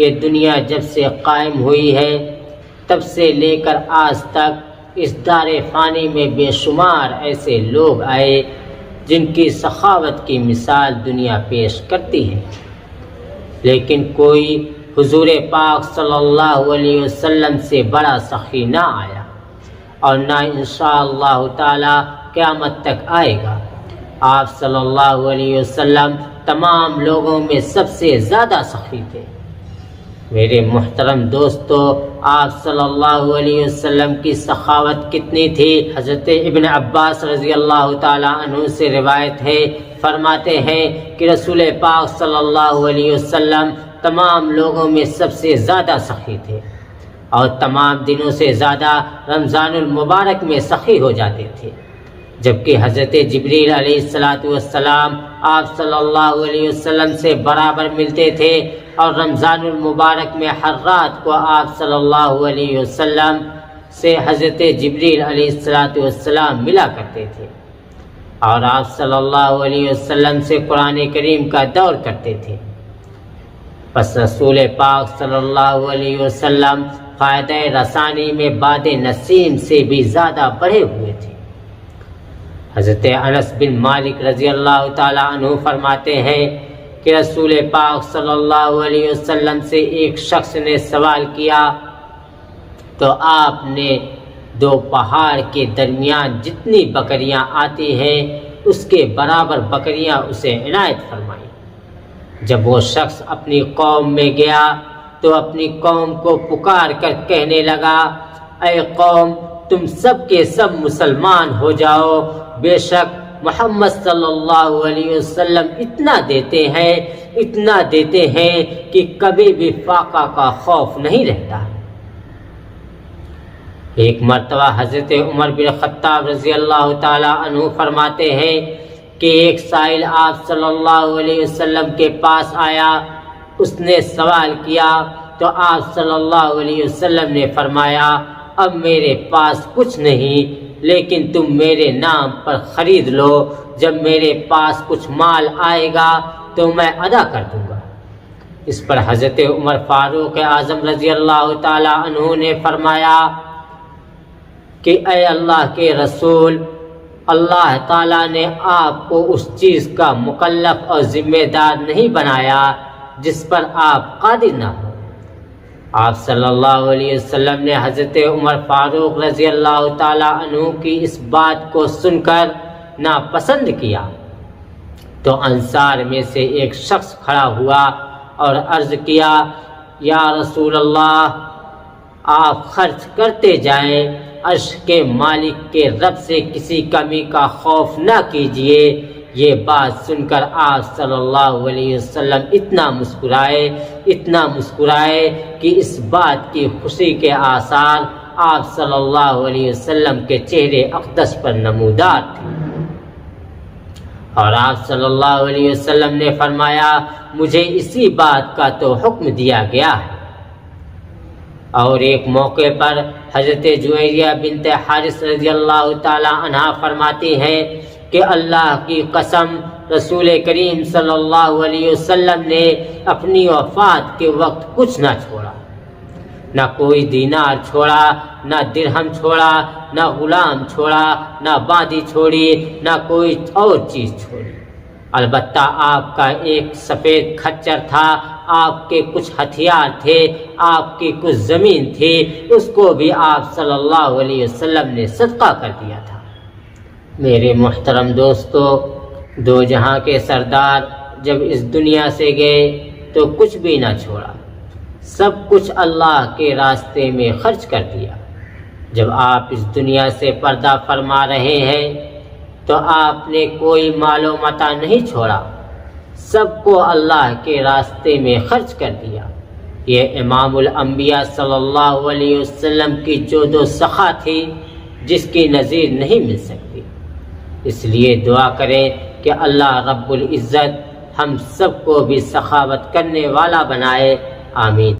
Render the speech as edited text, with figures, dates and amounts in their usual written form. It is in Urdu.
یہ دنیا جب سے قائم ہوئی ہے تب سے لے کر آج تک اس دار فانی میں بے شمار ایسے لوگ آئے جن کی سخاوت کی مثال دنیا پیش کرتی ہے، لیکن کوئی حضور پاک صلی اللہ علیہ وسلم سے بڑا سخی نہ آیا اور نہ انشاءاللہ تعالی قیامت تک آئے گا۔ آپ صلی اللہ علیہ وسلم تمام لوگوں میں سب سے زیادہ سخی تھے۔ میرے محترم دوستو، آپ صلی اللہ علیہ وسلم کی سخاوت کتنی تھی؟ حضرت ابن عباس رضی اللہ تعالی عنہ سے روایت ہے، فرماتے ہیں کہ رسول پاک صلی اللہ علیہ وسلم تمام لوگوں میں سب سے زیادہ سخی تھے اور تمام دنوں سے زیادہ رمضان المبارک میں سخی ہو جاتے تھے، جبکہ حضرت جبریل علیہ السلام آپ صلی اللہ علیہ وسلم سے برابر ملتے تھے اور رمضان المبارک میں ہر رات کو آپ صلی اللہ علیہ وسلم سے حضرت جبریل علیہ السلام ملا کرتے تھے اور آپ صلی اللہ علیہ وسلم سے قرآن کریم کا دور کرتے تھے۔ پس رسول پاک صلی اللہ علیہ وسلم فائدہ رسانی میں باد نسیم سے بھی زیادہ بڑھے ہوئے تھے۔ حضرت انس بن مالک رضی اللہ تعالی عنہ فرماتے ہیں کہ رسول پاک صلی اللہ علیہ وسلم سے ایک شخص نے سوال کیا تو آپ نے دو پہاڑ کے درمیان جتنی بکریاں آتی ہیں اس کے برابر بکریاں اسے عنایت فرمائیں۔ جب وہ شخص اپنی قوم میں گیا تو اپنی قوم کو پکار کر کہنے لگا، اے قوم، تم سب کے سب مسلمان ہو جاؤ، بے شک محمد صلی اللہ علیہ وسلم اتنا دیتے ہیں کہ کبھی بھی فاقہ کا خوف نہیں رہتا۔ ایک مرتبہ حضرت عمر بن خطاب رضی اللہ تعالی عنہ فرماتے ہیں کہ ایک سائل آپ صلی اللہ علیہ وسلم کے پاس آیا، اس نے سوال کیا تو آپ صلی اللہ علیہ وسلم نے فرمایا، اب میرے پاس کچھ نہیں، لیکن تم میرے نام پر خرید لو، جب میرے پاس کچھ مال آئے گا تو میں ادا کر دوں گا۔ اس پر حضرت عمر فاروق اعظم رضی اللہ تعالی عنہ نے فرمایا کہ اے اللہ کے رسول، اللہ تعالیٰ نے آپ کو اس چیز کا مکلف اور ذمہ دار نہیں بنایا جس پر آپ قادر نہ ہو۔ آپ صلی اللہ علیہ وسلم نے حضرت عمر فاروق رضی اللہ تعالیٰ عنہ کی اس بات کو سن کر ناپسند کیا تو انصار میں سے ایک شخص کھڑا ہوا اور عرض کیا، یا رسول اللہ، آپ خرچ کرتے جائیں، عرش کے مالک کے رب سے کسی کمی کا خوف نہ کیجیے۔ یہ بات سن کر آپ صلی اللہ علیہ وسلم اتنا مسکرائے کہ اس بات کی خوشی کے آثار آپ صلی اللہ علیہ وسلم کے چہرے اقدس پر نمودار تھے۔ اور آپ صلی اللہ علیہ وسلم نے فرمایا، مجھے اسی بات کا تو حکم دیا گیا ہے۔ اور ایک موقع پر حضرت جویریہ بنت حارث رضی اللہ تعالی عنہ فرماتی ہیں کہ اللہ کی قسم، رسول کریم صلی اللہ علیہ وسلم نے اپنی وفات کے وقت کچھ نہ چھوڑا، نہ کوئی دینار چھوڑا، نہ درہم چھوڑا، نہ غلام چھوڑا، نہ باندی چھوڑی، نہ کوئی اور چیز چھوڑی۔ البتہ آپ کا ایک سفید کھچر تھا، آپ کے کچھ ہتھیار تھے، آپ کی کچھ زمین تھی، اس کو بھی آپ صلی اللہ علیہ وسلم نے صدقہ کر دیا تھا۔ میرے محترم دوستو، دو جہاں کے سردار جب اس دنیا سے گئے تو کچھ بھی نہ چھوڑا، سب کچھ اللہ کے راستے میں خرچ کر دیا۔ جب آپ اس دنیا سے پردہ فرما رہے ہیں تو آپ نے کوئی مال و متاع نہیں چھوڑا، سب کو اللہ کے راستے میں خرچ کر دیا۔ یہ امام الانبیاء صلی اللہ علیہ وسلم کی جود و سخا تھی جس کی نظیر نہیں مل سکتی۔ اس لیے دعا کریں کہ اللہ رب العزت ہم سب کو بھی سخاوت کرنے والا بنائے، آمین۔